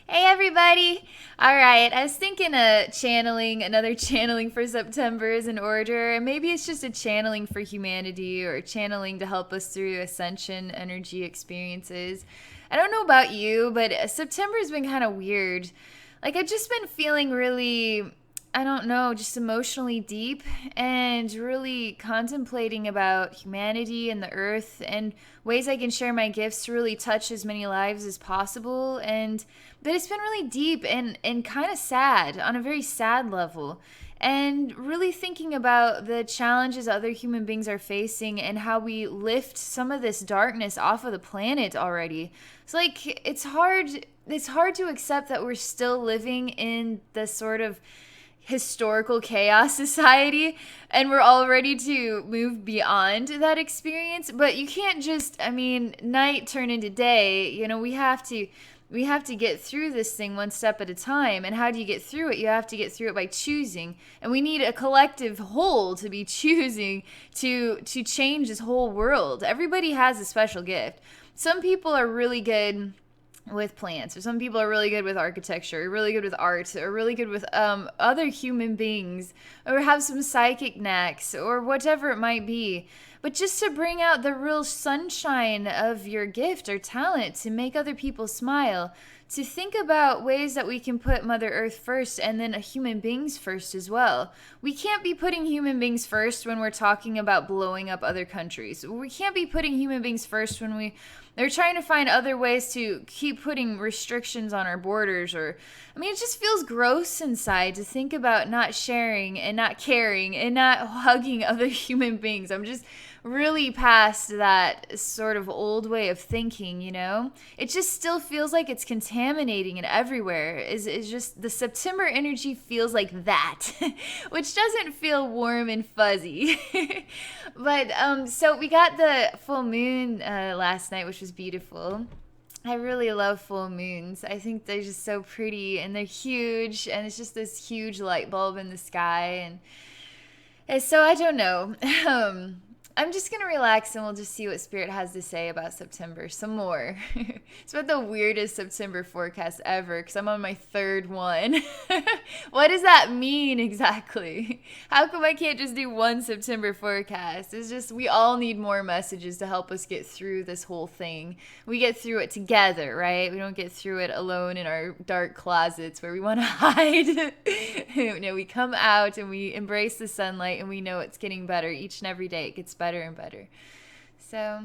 Hey everybody! Alright, I was thinking another channeling for September is in order, and maybe it's just a channeling for humanity or a channeling to help us through ascension energy experiences. I don't know about you, but September's been kind of weird. Like, I've just been feeling really, I don't know, just emotionally deep and really contemplating about humanity and the earth and ways I can share my gifts to really touch as many lives as possible. But it's been really deep and kind of sad on a very sad level. And really thinking about the challenges other human beings are facing and how we lift some of this darkness off of the planet already. It's like it's hard to accept that we're still living in the sort of historical chaos society and we're all ready to move beyond that experience, but you can't just, I mean, night turn into day. We have to get through this thing one step at a time. And how do you get through it? You have to get through it by choosing, and we need a collective whole to be choosing to change this whole world. Everybody has a special gift. Some people are really good with plants, or some people are really good with architecture, or really good with art, or really good with other human beings, or have some psychic knacks, or whatever it might be. But just to bring out the real sunshine of your gift or talent, to make other people smile, to think about ways that we can put Mother Earth first and then human beings first as well. We can't be putting human beings first when we're talking about blowing up other countries. We can't be putting human beings first when they're trying to find other ways to keep putting restrictions on our borders. Or, I mean, it just feels gross inside to think about not sharing and not caring and not hugging other human beings. I'm just really past that sort of old way of thinking, you know? It just still feels like it's contaminating and everywhere. Is just the September energy feels like that, which doesn't feel warm and fuzzy. But so we got the full moon last night, which was beautiful. I really love full moons. I think they're just so pretty and they're huge, and it's just this huge light bulb in the sky. And so I don't know. I'm just going to relax and we'll just see what Spirit has to say about September some more. It's about the weirdest September forecast ever because I'm on my third one. What does that mean exactly? How come I can't just do one September forecast? It's just we all need more messages to help us get through this whole thing. We get through it together, right? We don't get through it alone in our dark closets where we want to hide. We come out and we embrace the sunlight, and we know it's getting better each and every day. It gets better and better. So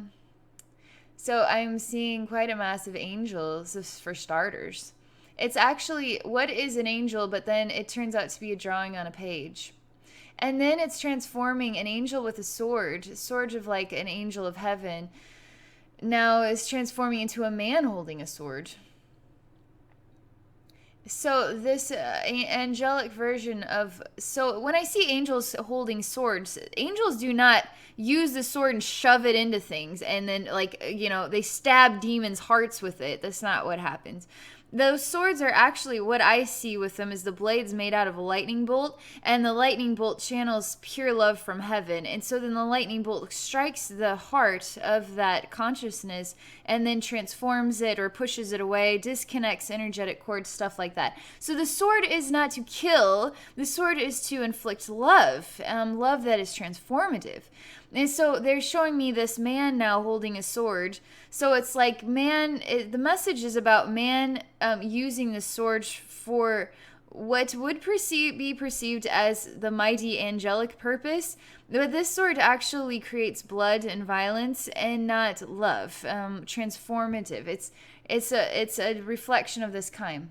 I'm seeing quite a mass of angels for starters. It's actually, what is an angel, but then it turns out to be a drawing on a page. And then it's transforming an angel with a sword of like an angel of heaven. Now is transforming into a man holding a sword. So this angelic version of, so when I see angels holding swords, angels do not use the sword and shove it into things and then, like, they stab demons' hearts with it. That's not what happens. Those swords are actually, what I see with them is the blades made out of a lightning bolt, and the lightning bolt channels pure love from heaven. And so then the lightning bolt strikes the heart of that consciousness and then transforms it or pushes it away, disconnects energetic cords, stuff like that. So the sword is not to kill, the sword is to inflict love, love that is transformative. And so they're showing me this man now holding a sword. So it's like the message is about man using the sword for what would be perceived as the mighty angelic purpose. But this sword actually creates blood and violence and not love, transformative. It's a reflection of this kind.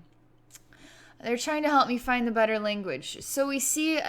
They're trying to help me find the better language. So we see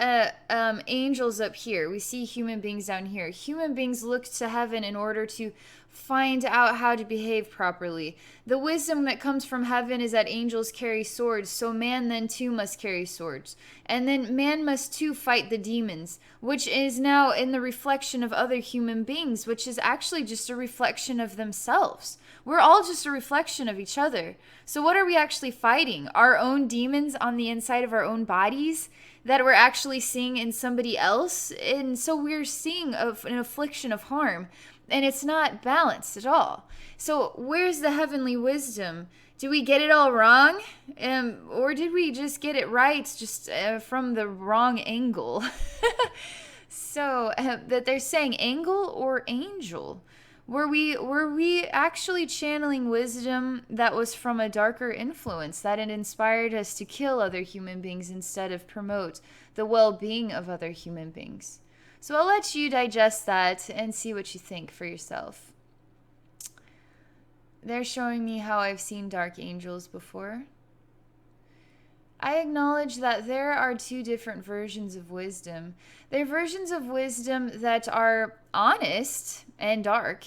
angels up here. We see human beings down here. Human beings look to heaven in order to find out how to behave properly. The wisdom that comes from heaven is that angels carry swords, so man then too must carry swords. And then man must too fight the demons, which is now in the reflection of other human beings, which is actually just a reflection of themselves. We're all just a reflection of each other. So what are we actually fighting? Our own demons demons on the inside of our own bodies that we're actually seeing in somebody else. And so we're seeing an affliction of harm, and it's not balanced at all. So where's the heavenly wisdom? Do we get it all wrong? Or did we just get it right, just from the wrong angle? So that they're saying angle or angel? Were we actually channeling wisdom that was from a darker influence, that it inspired us to kill other human beings instead of promote the well-being of other human beings? So I'll let you digest that and see what you think for yourself. They're showing me how I've seen dark angels before. I acknowledge that there are two different versions of wisdom. There are versions of wisdom that are honest and dark,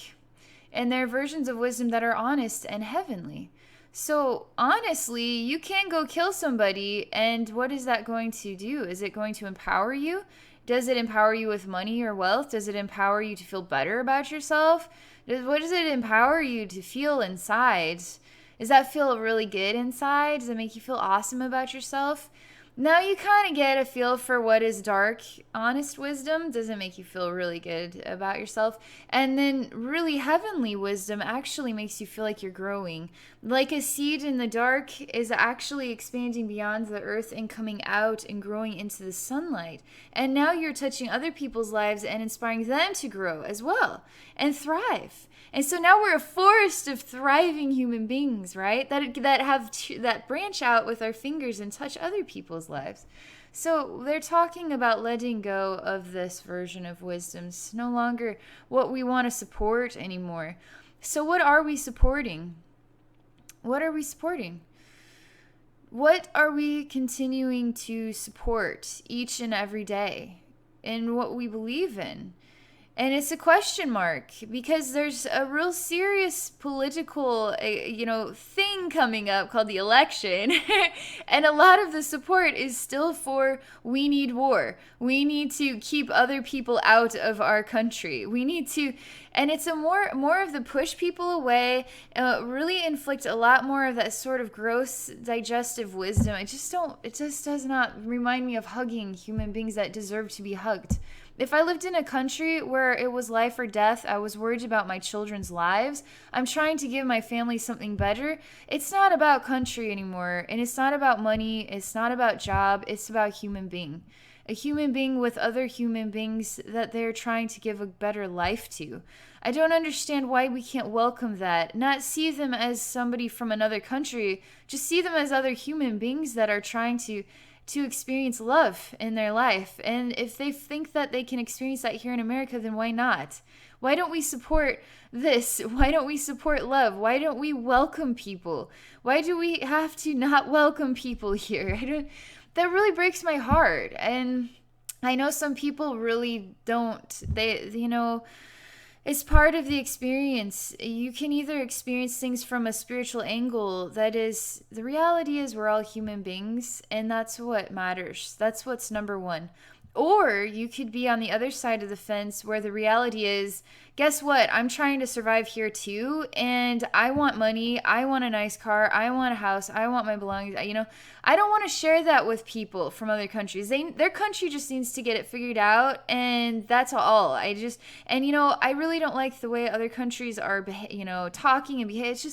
and there are versions of wisdom that are honest and heavenly. So honestly, you can go kill somebody, and what is that going to do? Is it going to empower you? Does it empower you with money or wealth? Does it empower you to feel better about yourself? What does it empower you to feel inside? Does that feel really good inside? Does it make you feel awesome about yourself? Now you kind of get a feel for what is dark, honest wisdom. Does it make you feel really good about yourself? And then really heavenly wisdom actually makes you feel like you're growing. Like a seed in the dark is actually expanding beyond the earth and coming out and growing into the sunlight. And now you're touching other people's lives and inspiring them to grow as well and thrive. And so now we're a forest of thriving human beings, right? That branch out with our fingers and touch other people's lives. So they're talking about letting go of this version of wisdom. It's no longer what we want to support anymore. So what are we supporting? What are we supporting? What are we continuing to support each and every day in what we believe in? And it's a question mark because there's a real serious political, thing coming up called the election. And a lot of the support is still for we need war. We need to keep other people out of our country. We need to, and it's a more of the push people away, really inflict a lot more of that sort of gross digestive wisdom. It just does not remind me of hugging human beings that deserve to be hugged. If I lived in a country where it was life or death, I was worried about my children's lives, I'm trying to give my family something better, it's not about country anymore. And it's not about money. It's not about job. It's about human being. A human being with other human beings that they're trying to give a better life to. I don't understand why we can't welcome that. Not see them as somebody from another country. Just see them as other human beings that are trying to experience love in their life. And if they think that they can experience that here in America, then why not? Why don't we support this? Why don't we support love? Why don't we welcome people? Why do we have to not welcome people here? That really breaks my heart. And I know some people really don't. It's part of the experience. You can either experience things from a spiritual angle, that is, the reality is we're all human beings, and that's what matters. That's what's number one. Or you could be on the other side of the fence where the reality is, guess what? I'm trying to survive here too, and I want money, I want a nice car, I want a house, I want my belongings. I don't want to share that with people from other countries. Their country just needs to get it figured out, and that's all. I really don't like the way other countries are, talking and behave.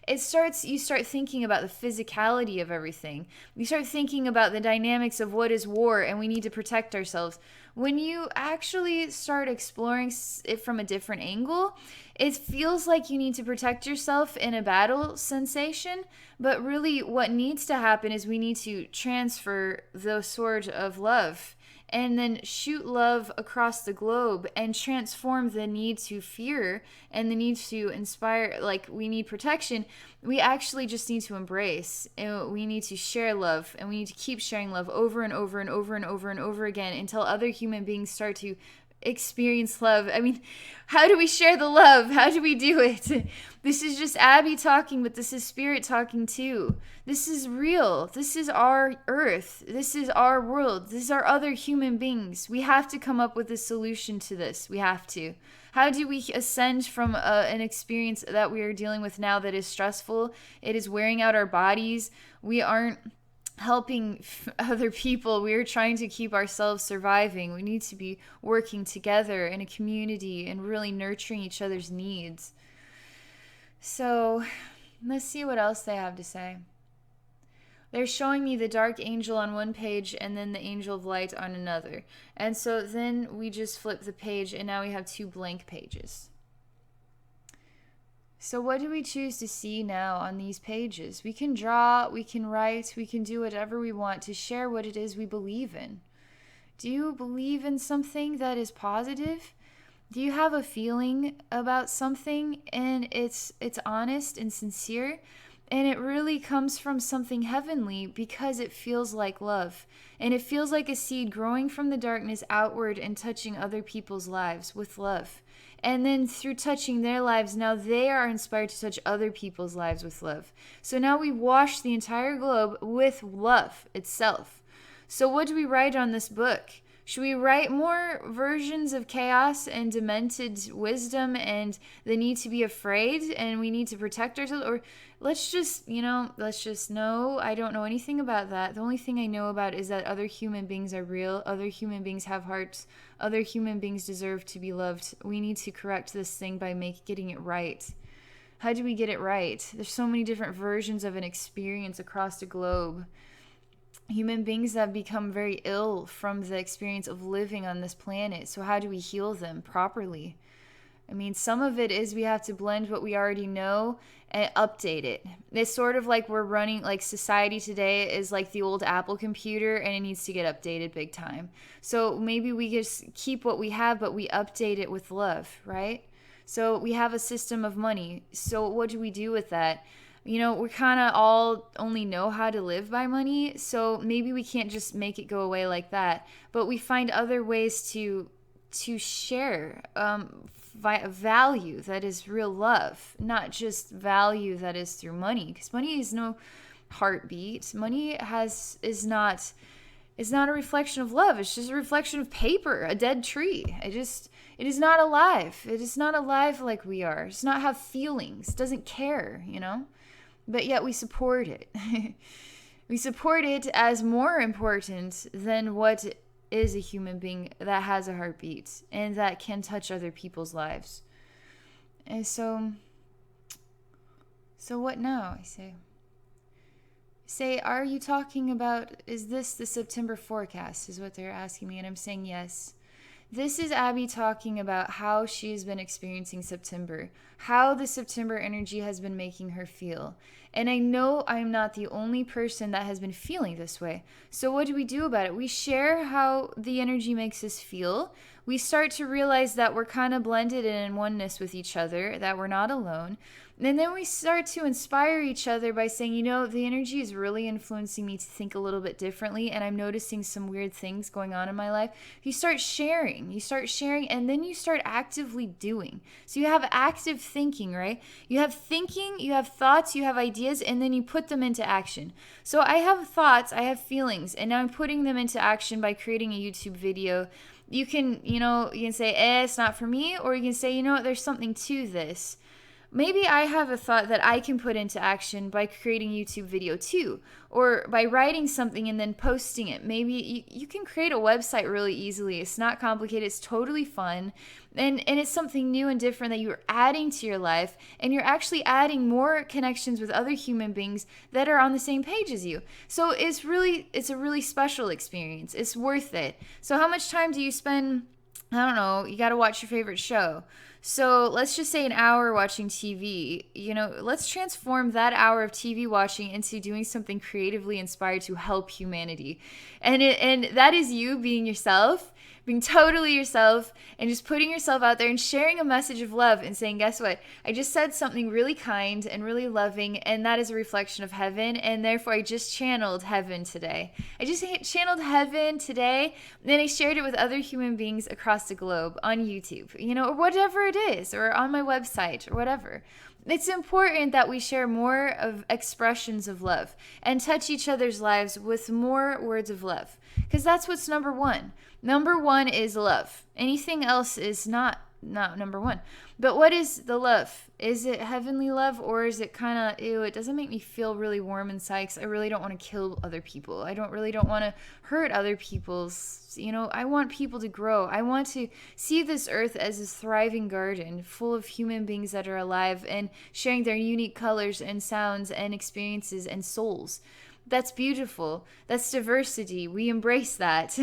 You start thinking about the physicality of everything. You start thinking about the dynamics of what is war, and we need to protect ourselves. When you actually start exploring it from a different angle, it feels like you need to protect yourself in a battle sensation, but really what needs to happen is we need to transfer the sword of love and then shoot love across the globe and transform the need to fear and the need to inspire, like we need protection. We actually just need to embrace, and we need to share love, and we need to keep sharing love over and over and over and over and over again until other human beings start to experience love. I mean, how do we share the love? How do we do it? This is just Abby talking, but this is spirit talking too. This is real. This is our earth. This is our world. These are other human beings. We have to come up with a solution to this. We have to. How do we ascend from an experience that we are dealing with now that is stressful? It is wearing out our bodies. We aren't helping other people. We are trying to keep ourselves surviving. We need to be working together in a community and really nurturing each other's needs. So let's see what else they have to say. They're showing me the dark angel on one page and then the angel of light on another. And so then we just flip the page and now we have 2 blank pages. So what do we choose to see now on these pages? We can draw, we can write, we can do whatever we want to share what it is we believe in. Do you believe in something that is positive? Do you have a feeling about something and it's honest and sincere? And it really comes from something heavenly because it feels like love. And it feels like a seed growing from the darkness outward and touching other people's lives with love. And then through touching their lives, now they are inspired to touch other people's lives with love. So now we wash the entire globe with love itself. So what do we write on this book? Should we write more versions of chaos and demented wisdom and the need to be afraid and we need to protect ourselves? Or let's just know, I don't know anything about that. The only thing I know about is that other human beings are real. Other human beings have hearts. Other human beings deserve to be loved. We need to correct this thing by getting it right. How do we get it right? There's so many different versions of an experience across the globe. Human beings have become very ill from the experience of living on this planet. So how do we heal them properly? I mean, some of it is we have to blend what we already know and update it. It's sort of like we're running, like society today is like the old Apple computer and it needs to get updated big time. So maybe we just keep what we have, but we update it with love, right? So we have a system of money. So what do we do with that? You know, we kind of all only know how to live by money, so maybe we can't just make it go away like that. But we find other ways to share value that is real love, not just value that is through money. Because money is no heartbeat. Money is not a reflection of love. It's just a reflection of paper, a dead tree. It is not alive. It is not alive like we are. It does not have feelings. It doesn't care, you know. But yet we support it. We support it as more important than what is a human being that has a heartbeat and that can touch other people's lives. And so what now, I say, are you talking about, is this the September forecast, is what they're asking me, and I'm saying yes. This is Abby talking about how she has been experiencing September, how the September energy has been making her feel. And I know I'm not the only person that has been feeling this way. So what do we do about it? We share how the energy makes us feel. We start to realize that we're kind of blended in oneness with each other, that we're not alone. And then we start to inspire each other by saying, you know, the energy is really influencing me to think a little bit differently, and I'm noticing some weird things going on in my life. You start sharing, and then you start actively doing. So you have active thinking, right? You have thinking, you have thoughts, you have ideas, and then you put them into action. So I have thoughts, I have feelings, and now I'm putting them into action by creating a YouTube video. You can say, it's not for me, or you can say, you know what, there's something to this. Maybe I have a thought that I can put into action by creating a YouTube video too, or by writing something and then posting it. Maybe you can create a website really easily. It's not complicated. It's totally fun. And it's something new and different that you're adding to your life, and you're actually adding more connections with other human beings that are on the same page as you. So it's a really special experience. It's worth it. So how much time do you spend? I don't know, you got to watch your favorite show. So let's just say an hour watching TV. You know, let's transform that hour of TV watching into doing something creatively inspired to help humanity. And that is you being yourself, being totally yourself, and just putting yourself out there and sharing a message of love and saying, guess what? I just said something really kind and really loving, and that is a reflection of heaven, and therefore I just channeled heaven today. I just channeled heaven today, and then I shared it with other human beings across the globe on YouTube, you know, or whatever it is, or on my website, or whatever. It's important that we share more of expressions of love and touch each other's lives with more words of love, because that's what's number one. Number one is love. Anything else is not not number one. But what is the love? Is it heavenly love, or is it kind of, ew, it doesn't make me feel really warm inside because I really don't want to kill other people. I don't want to hurt other people's, I want people to grow. I want to see this earth as a thriving garden full of human beings that are alive and sharing their unique colors and sounds and experiences and souls. That's beautiful. That's diversity. We embrace that.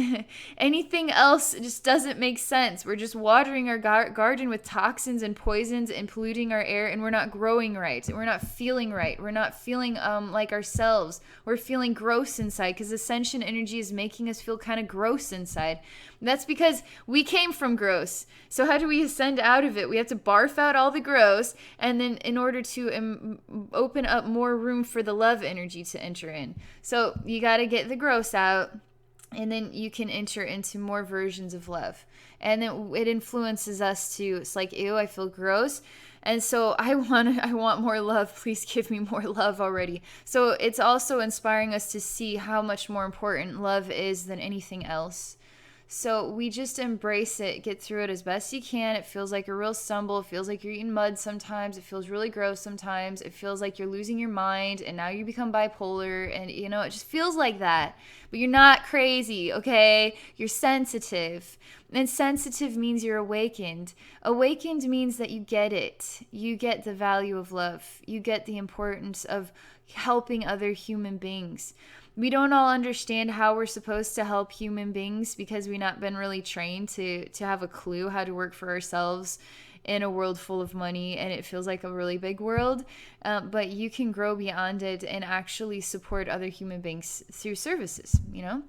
Anything else just doesn't make sense. We're just watering our garden with toxins and poisons and polluting our air, and we're not growing right. We're not feeling right. We're not feeling like ourselves. We're feeling gross inside because ascension energy is making us feel kind of gross inside. That's because we came from gross. So how do we ascend out of it? We have to barf out all the gross, and then in order to open up more room for the love energy to enter in. So you got to get the gross out, and then you can enter into more versions of love. And then it influences us to, it's like, ew, I feel gross. And so I want more love. Please give me more love already. So it's also inspiring us to see how much more important love is than anything else. So we just embrace it, get through it as best you can. It feels like a real stumble. It feels like you're eating mud sometimes. It feels really gross sometimes. It feels like you're losing your mind and now you become bipolar, and it just feels like that. But you're not crazy, okay? You're sensitive. And sensitive means you're awakened. Awakened means that you get it. You get the value of love. You get the importance of helping other human beings. We don't all understand how we're supposed to help human beings because we've not been really trained to have a clue how to work for ourselves in a world full of money, and it feels like a really big world. But you can grow beyond it and actually support other human beings through services,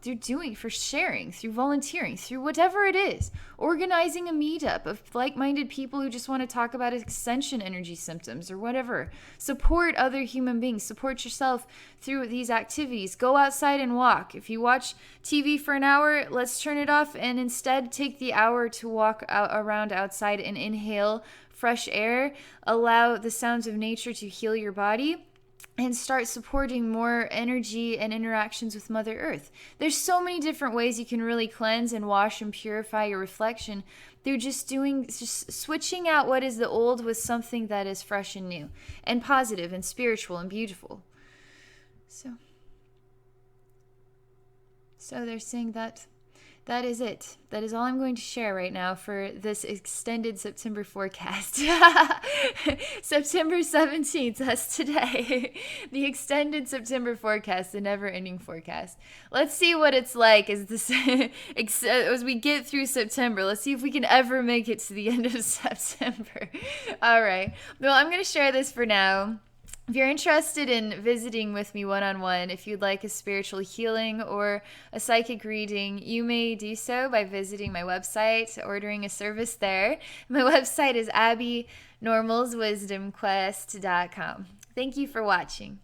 through doing, for sharing, through volunteering, through whatever it is, organizing a meetup of like-minded people who just want to talk about ascension energy symptoms or whatever. Support other human beings, support yourself through these activities. Go outside and walk. If you watch TV for an hour, let's turn it off and instead take the hour to walk around outside and inhale fresh air, allow the sounds of nature to heal your body, and start supporting more energy and interactions with Mother Earth. There's so many different ways you can really cleanse and wash and purify your reflection through just switching out what is the old with something that is fresh and new and positive and spiritual and beautiful. So they're saying that is it. That is all I'm going to share right now for this extended September forecast. September 17th, that's today. The extended September forecast, the never-ending forecast. Let's see what it's like as we get through September. Let's see if we can ever make it to the end of September. All right. Well, I'm going to share this for now. If you're interested in visiting with me one-on-one, if you'd like a spiritual healing or a psychic reading, you may do so by visiting my website, ordering a service there. My website is abbynormalswisdomquest.com. Thank you for watching.